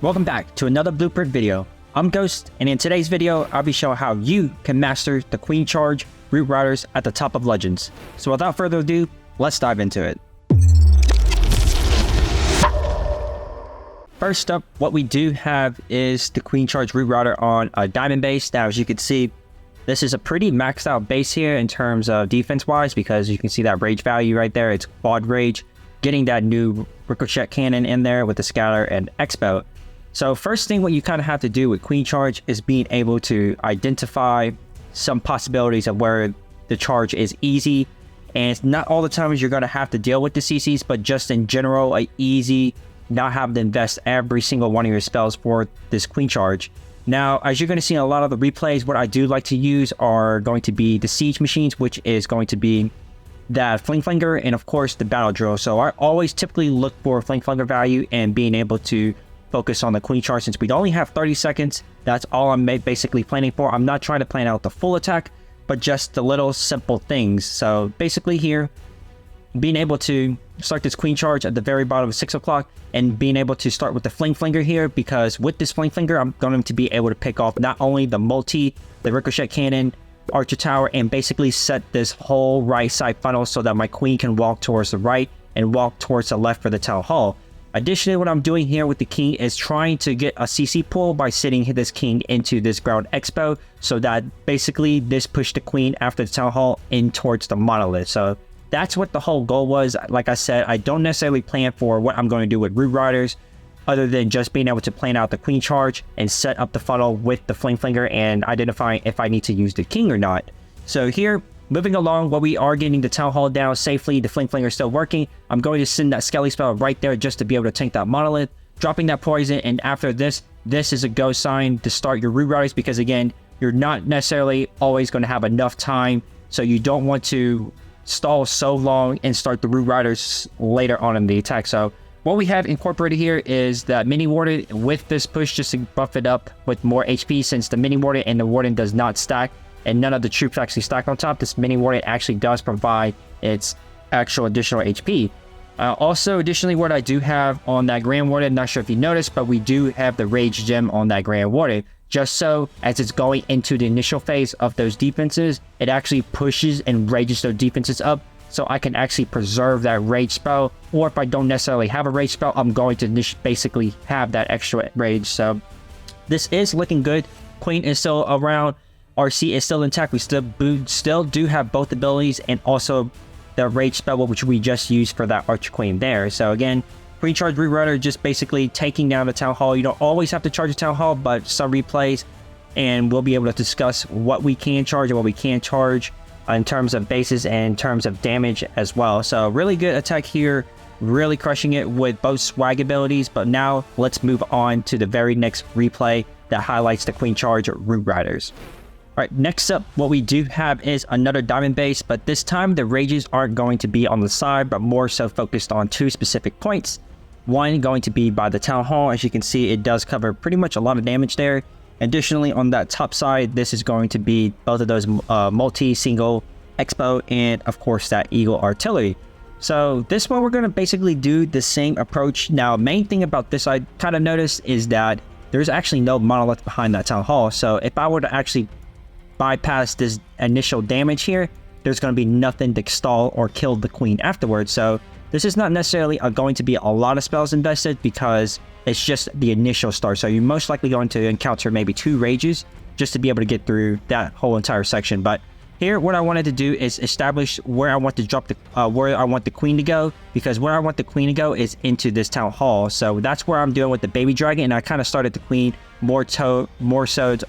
Welcome back to another Blueprint video. I'm Ghost, and in today's video, I'll be showing how you can master the Queen Charge root riders at the top of Legends. So without further ado, let's dive into it. First up, what we do have is the Queen Charge root rider on a diamond base. Now, as you can see, this is a pretty maxed out base here in terms of defense wise, because you can see that rage value right there. It's quad rage, getting that new ricochet cannon in there with the scatter and X-bow. So first thing what you kind of have to do with Queen Charge is being able to identify some possibilities of where the charge is easy. And it's not all the times you're going to have to deal with the CCs, but just in general, a easy, not have to invest every single one of your spells for this Queen Charge. Now, as you're going to see in a lot of the replays, what I do like to use are going to be the siege machines, which is going to be that fling flinger and of course the battle drill. So I always typically look for fling flinger value and being able to focus on the Queen Charge. Since we only have 30 seconds, that's all I'm basically planning for. I'm not trying to plan out the full attack, but just the little simple things. So basically here, being able to start this Queen Charge at the very bottom of 6 o'clock and being able to start with the fling flinger here, because with this fling flinger, I'm going to be able to pick off not only the multi, the ricochet cannon, archer tower, and basically set this whole right side funnel so that my queen can walk towards the right and walk towards the left for the town hall. Additionally, what I'm doing here with the king is trying to get a CC pull by sitting this king into this ground expo, so that basically this pushed the queen after the town hall in towards the monolith. So that's what the whole goal was. Like I said, I don't necessarily plan for what I'm going to do with root riders, other than just being able to plan out the Queen Charge and set up the funnel with the fling flinger and identifying if I need to use the king or not. So here, moving along, while we are getting the town hall down safely, the fling flinger is still working. I'm going to send that skelly spell right there just to be able to tank that monolith, dropping that poison. And after this is a go sign to start your root riders, because again, you're not necessarily always going to have enough time, so you don't want to stall so long and start the root riders later on in the attack. So what we have incorporated here is that mini warden with this push, just to buff it up with more HP, since the mini warden and the warden does not stack and none of the troops actually stack on top. This mini warden actually does provide its actual additional HP. Also, additionally, what I do have on that Grand Warden, not sure if you noticed, but we do have the Rage Gem on that Grand Warden, just so as it's going into the initial phase of those defenses, it actually pushes and rages those defenses up, so I can actually preserve that rage spell. Or if I don't necessarily have a rage spell, I'm going to basically have that extra rage. So this is looking good. Queen is still around. RC is still intact. We still do have both abilities and also the rage spell, which we just used for that Archer Queen there. So again, Queen Charge root rider, just basically taking down the town hall. You don't always have to charge a town hall, but some replays, and we'll be able to discuss what we can charge and what we can't charge in terms of bases and in terms of damage as well. So really good attack here, really crushing it with both swag abilities. But now let's move on to the very next replay that highlights the Queen Charge root riders. All right, next up, what we do have is another diamond base, but this time the rages aren't going to be on the side, but more so focused on two specific points. One going to be by the town hall. As you can see, it does cover pretty much a lot of damage there. Additionally, on that top side, this is going to be both of those multi-single expo and of course that eagle artillery. So this one, we're going to basically do the same approach. Now, main thing about this I kind of noticed is that there's actually no monolith behind that town hall. So if I were to actually bypass this initial damage here, there's going to be nothing to stall or kill the queen afterwards. So this is not necessarily going to be a lot of spells invested, because it's just the initial start. So you're most likely going to encounter maybe 2 rages just to be able to get through that whole entire section. But here, what I wanted to do is establish where I want to drop the where I want the queen to go, because where I want the queen to go is into this town hall. So that's where I'm doing with the baby dragon, and I kind of started the queen more so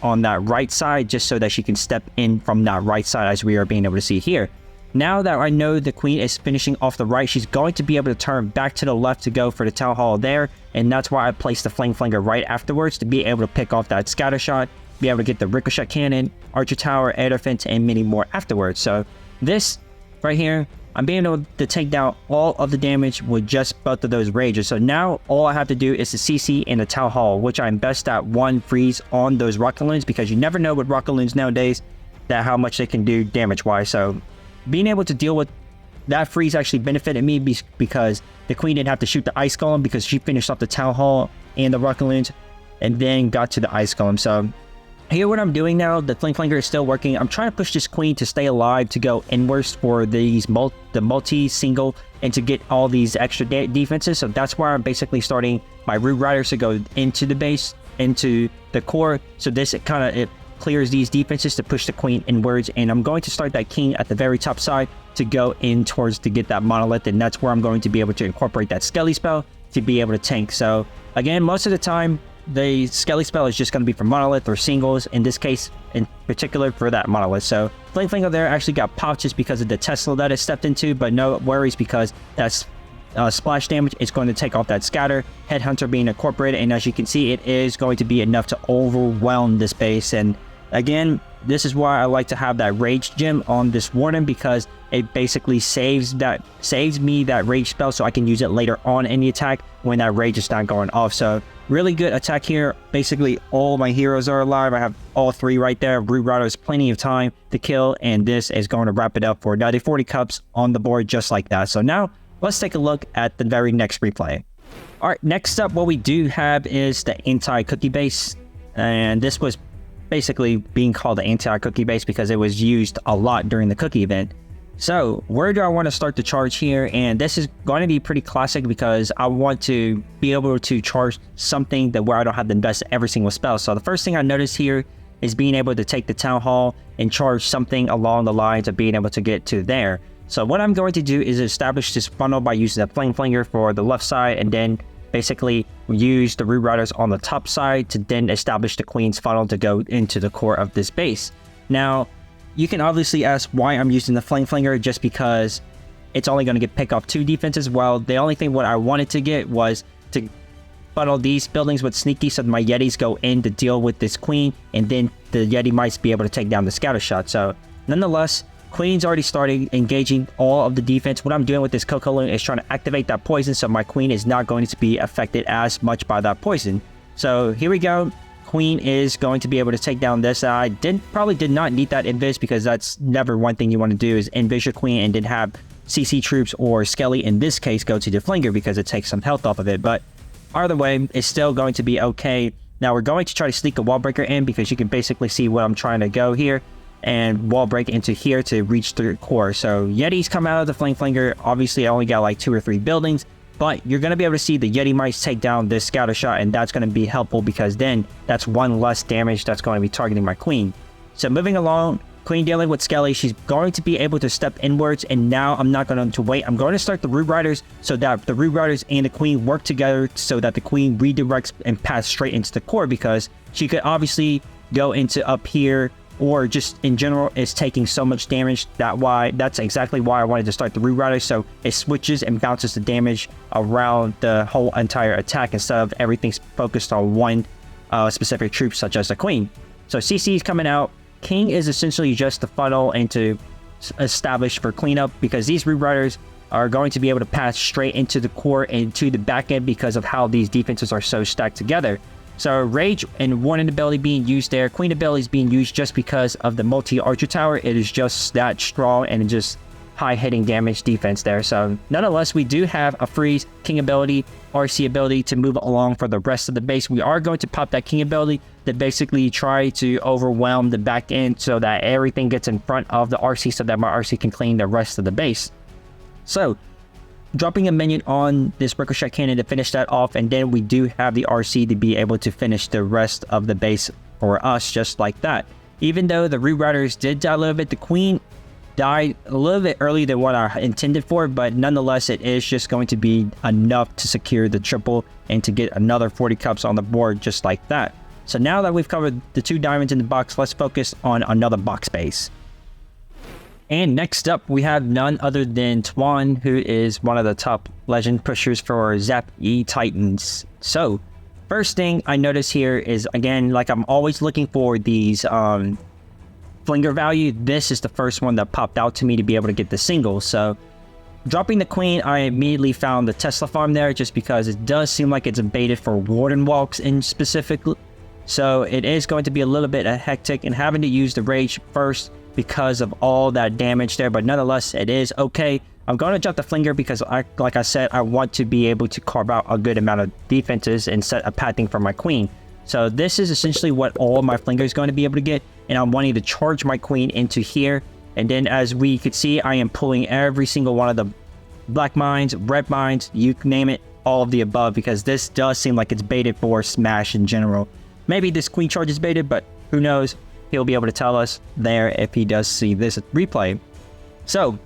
on that right side, just so that she can step in from that right side, as we are being able to see here. Now that I know the queen is finishing off the right, she's going to be able to turn back to the left to go for the town hall there, and that's why I placed the fling flinger right afterwards, to be able to pick off that scatter shot, be able to get the ricochet cannon, archer tower, air defense, and many more afterwards. So this right here, I'm being able to take down all of the damage with just both of those rages. So now all I have to do is the CC and the town hall, which I'm best at one freeze on those rocket loons, because you never know with rocket loons nowadays that how much they can do damage wise. So being able to deal with that freeze actually benefited me because the queen didn't have to shoot the ice golem because she finished off the town hall and the rocket loons and then got to the ice golem. So here what I'm doing now, the fling flinger is still working. I'm trying to push this queen to stay alive, to go inwards for these the multi single and to get all these extra defenses. So that's why I'm basically starting my root riders to go into the base, into the core. So this it clears these defenses to push the queen inwards, and I'm going to start that king at the very top side to go in towards to get that monolith, and that's where I'm going to be able to incorporate that skelly spell to be able to tank. So again, most of the time the skelly spell is just going to be for monolith or singles, in this case in particular for that monolith. So Flame Flinger there actually got popped just because of the Tesla that it stepped into, but no worries because that's splash damage is going to take off that scatter, headhunter being incorporated, and as you can see, it is going to be enough to overwhelm this base. And again, this is why I like to have that rage gem on this warden, because it basically saves me that rage spell so I can use it later on in the attack when that rage is not going off. So really good attack here. Basically all my heroes are alive. I have all three right there. Root Riders, plenty of time to kill, and this is going to wrap it up for another 40 cups on the board just like that. So now let's take a look at the very next replay. All right, next up, what we do have is the anti-cookie base, and this was basically being called the anti-cookie base because it was used a lot during the cookie event. So where do I want to start the charge here? And this is going to be pretty classic because I want to be able to charge something that where I don't have to invest every single spell. So the first thing I notice here is being able to take the town hall and charge something along the lines of being able to get to there. So what I'm going to do is establish this funnel by using the Flame Flinger for the left side, and then basically use the Root Riders on the top side to then establish the Queen's funnel to go into the core of this base. Now, you can obviously ask why I'm using the Flame Flinger, just because it's only going to pick off 2 defenses. Well, the only thing what I wanted to get was to funnel these buildings with Sneaky so that my Yetis go in to deal with this Queen, and then the Yeti might be able to take down the Scatter Shot. So nonetheless, Queen's already started engaging all of the defense. What I'm doing with this Coco Loon is trying to activate that poison, so my Queen is not going to be affected as much by that poison. So here we go. Queen is going to be able to take down this. I probably did not need that invis, because that's never one thing you want to do is invis your Queen and then have CC troops or Skelly in this case go to the Flinger because it takes some health off of it. But either way, it's still going to be okay. Now we're going to try to sneak a wall breaker in, because you can basically see what I'm trying to go here and wall break into here to reach the core. So Yetis come out of the Flame Flinger. Obviously I only got like 2 or 3 buildings, but you're going to be able to see the Yeti mice take down this Scatter Shot, and that's going to be helpful because then that's 1 less damage that's going to be targeting my Queen. So moving along, Queen dealing with Skelly, she's going to be able to step inwards, and now I'm not going to wait. I'm going to start the Root Riders so that the Root Riders and the Queen work together so that the Queen redirects and pass straight into the core, because she could obviously go into up here, or just in general is taking so much damage. That's exactly why I wanted to start the Root Riders, so it switches and bounces the damage around the whole entire attack instead of everything's focused on one specific troop such as the Queen. So CC is coming out. King is essentially just the funnel and to establish for cleanup, because these Root Riders are going to be able to pass straight into the core and to the back end because of how these defenses are so stacked together. So Rage and Warning ability being used there. Queen ability is being used just because of the multi-archer tower. It is just that strong and just high hitting damage defense there. So nonetheless, we do have a freeze, King ability, RC ability to move along for the rest of the base. We are going to pop that King ability to basically try to overwhelm the back end so that everything gets in front of the RC so that my RC can clean the rest of the base. So dropping a minion on this Ricochet Cannon to finish that off, and then we do have the RC to be able to finish the rest of the base for us just like that. Even though the Root Riders did die a little bit, the Queen died a little bit earlier than what I intended for, but nonetheless it is just going to be enough to secure the triple and to get another 40 cups on the board just like that. So now that we've covered the 2 diamonds in the box, let's focus on another box base. And next up, we have none other than Twan, who is one of the top legend pushers for Zap E Titans. So, first thing I notice here is, again, like I'm always looking for these flinger value. This is the first one that popped out to me to be able to get the single. So, dropping the Queen, I immediately found the Tesla farm there just because it does seem like it's baited for Warden walks in specifically. So, it is going to be a little bit hectic and having to use the Rage first because of all that damage there, but nonetheless it is okay. I'm going to jump the flinger because, like I said, I want to be able to carve out a good amount of defenses and set a pathing for my queen. So this is essentially what all of my flinger is going to be able to get, and I'm wanting to charge my queen into here. And then as we could see, I am pulling every single one of the black mines, red mines, you name it, all of the above, because this does seem like it's baited for Smash in general. Maybe this queen charge is baited, but who knows? He'll be able to tell us there if he does see this replay. So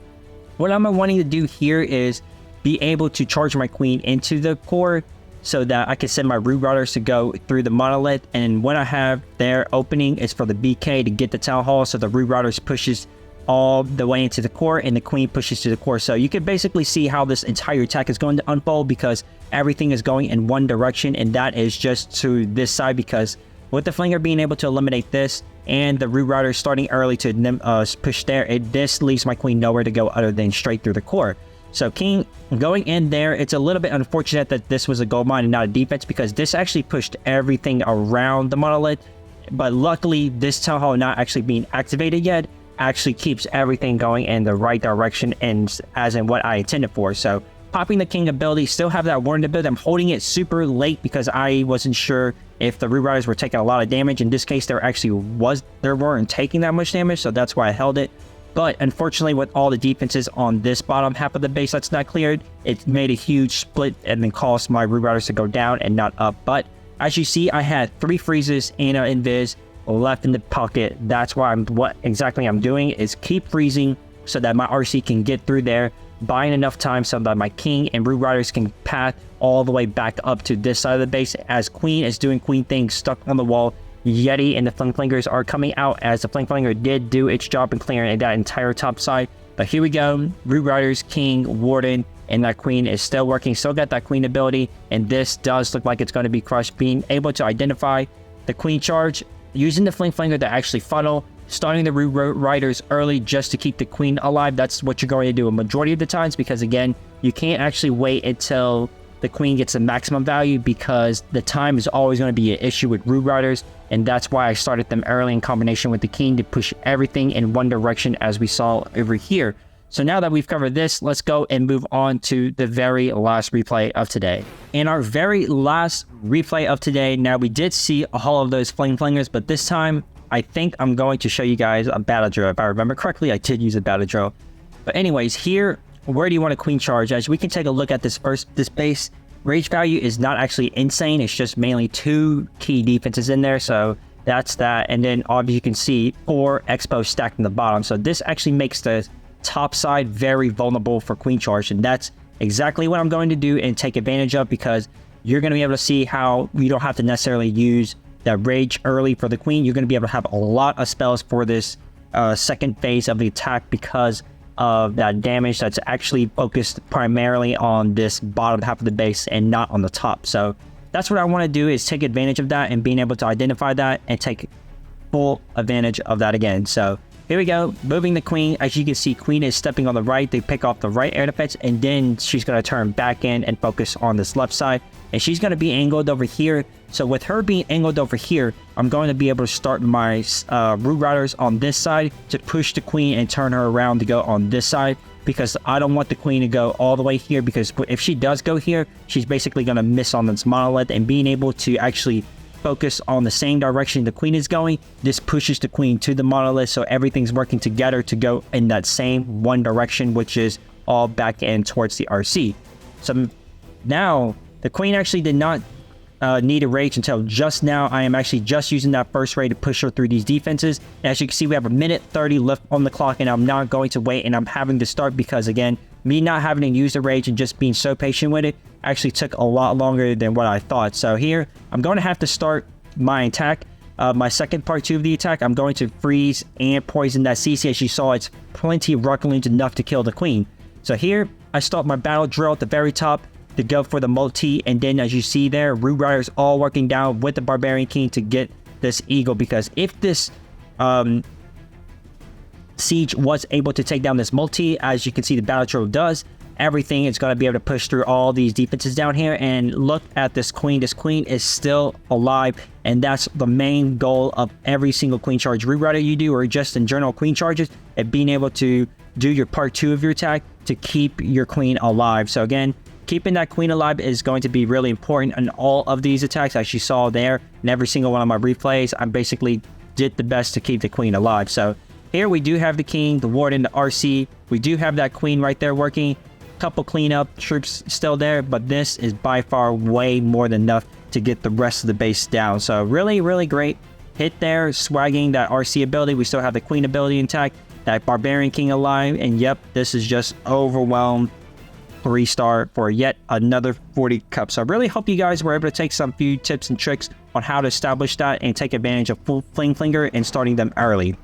what I'm wanting to do here is be able to charge my queen into the core so that I can send my root routers to go through the monolith. And when I have their opening is for the BK to get the town hall, so the root routers pushes all the way into the core and the queen pushes to the core. So you can basically see how this entire attack is going to unfold, because everything is going in one direction, and that is just to this side, because with the flinger being able to eliminate this and the root router starting early to push there, this leaves my queen nowhere to go other than straight through the core. So king going in there, it's a little bit unfortunate that this was a gold mine and not a defense, because this actually pushed everything around the monolith. But luckily, this town hall not actually being activated yet actually keeps everything going in the right direction and as in what I intended for. So popping the king ability, still have that warning ability. I'm holding it super late because I wasn't sure if the root riders were taking a lot of damage. In this case, there weren't taking that much damage, so that's why I held it. But unfortunately, with all the defenses on this bottom half of the base that's not cleared, it made a huge split and then caused my root riders to go down and not up. But as you see, I had 3 freezes and an invis left in the pocket. That's why what exactly I'm doing is keep freezing so that my RC can get through there, buying enough time so that my king and root riders can path all the way back up to this side of the base. As queen is doing queen things stuck on the wall, Yeti and the flank flingers are coming out, as the flank flinger did do its job in clearing that entire top side. But here we go, root riders, king, warden, and that queen is still working. Still got that queen ability, and this does look like it's going to be crushed. Being able to identify the queen charge, using the flank flinger to actually funnel, starting the root riders early just to keep the queen alive. That's what you're going to do a majority of the times, because again, you can't actually wait until the queen gets the maximum value, because the time is always going to be an issue with root riders. And that's why I started them early in combination with the king to push everything in one direction, as we saw over here. So now that we've covered this, let's go and move on to the very last replay of today. In our very last replay of today, now we did see all of those flame flingers, but this time I think I'm going to show you guys a battle drill. If I remember correctly, I did use a battle drill. But anyways, here, where do you want a queen charge? As we can take a look at this base, rage value is not actually insane. It's just mainly 2 key defenses in there. So that's that. And then obviously you can see 4 expo stacked in the bottom. So this actually makes the top side very vulnerable for queen charge. And that's exactly what I'm going to do and take advantage of, because you're going to be able to see how you don't have to necessarily use that rage early for the queen. You're going to be able to have a lot of spells for this second phase of the attack, because of that damage that's actually focused primarily on this bottom half of the base and not on the top. So that's what I want to do, is take advantage of that and being able to identify that and take full advantage of that again. So here we go, moving the queen. As you can see, queen is stepping on the right. They pick off the right air defense, and then she's going to turn back in and focus on this left side. And she's going to be angled over here. So with her being angled over here, I'm going to be able to start my root riders on this side to push the queen and turn her around to go on this side, because I don't want the queen to go all the way here, because if she does go here, she's basically going to miss on this monolith. And being able to actually focus on the same direction the queen is going, this pushes the queen to the monolith, so everything's working together to go in that same one direction, which is all back in towards the RC. So now the queen actually did not need a rage until just now. I am actually just using that first raid to push her through these defenses. And as you can see, we have a minute 30 left on the clock, and I'm not going to wait, and I'm having to start, because again, me not having to use the rage and just being so patient with it actually took a lot longer than what I thought. So here, I'm going to have to start my attack. My second part 2 of the attack, I'm going to freeze and poison that CC. As you saw, it's plenty of rocket launch enough to kill the queen. So here, I start my battle drill at the very top to go for the multi, and then as you see there, root riders all working down with the barbarian king to get this eagle, because if this siege was able to take down this multi, as you can see the battle drill does, everything is going to be able to push through all these defenses down here. And look at this queen. This queen is still alive, and that's the main goal of every single queen charge root rider you do, or just in general queen charges, and being able to do your part 2 of your attack to keep your queen alive. So again, keeping that queen alive is going to be really important in all of these attacks. As you saw there, in every single one of my replays, I basically did the best to keep the queen alive. So here we do have the king, the warden, the RC. We do have that queen right there working. Couple cleanup troops still there, but this is by far way more than enough to get the rest of the base down. So really, really great hit there, swagging that RC ability. We still have the queen ability intact, that barbarian king alive, and yep, this is just overwhelmed 3-star for yet another 40 cups. So I really hope you guys were able to take some few tips and tricks on how to establish that and take advantage of full fling flinger and starting them early.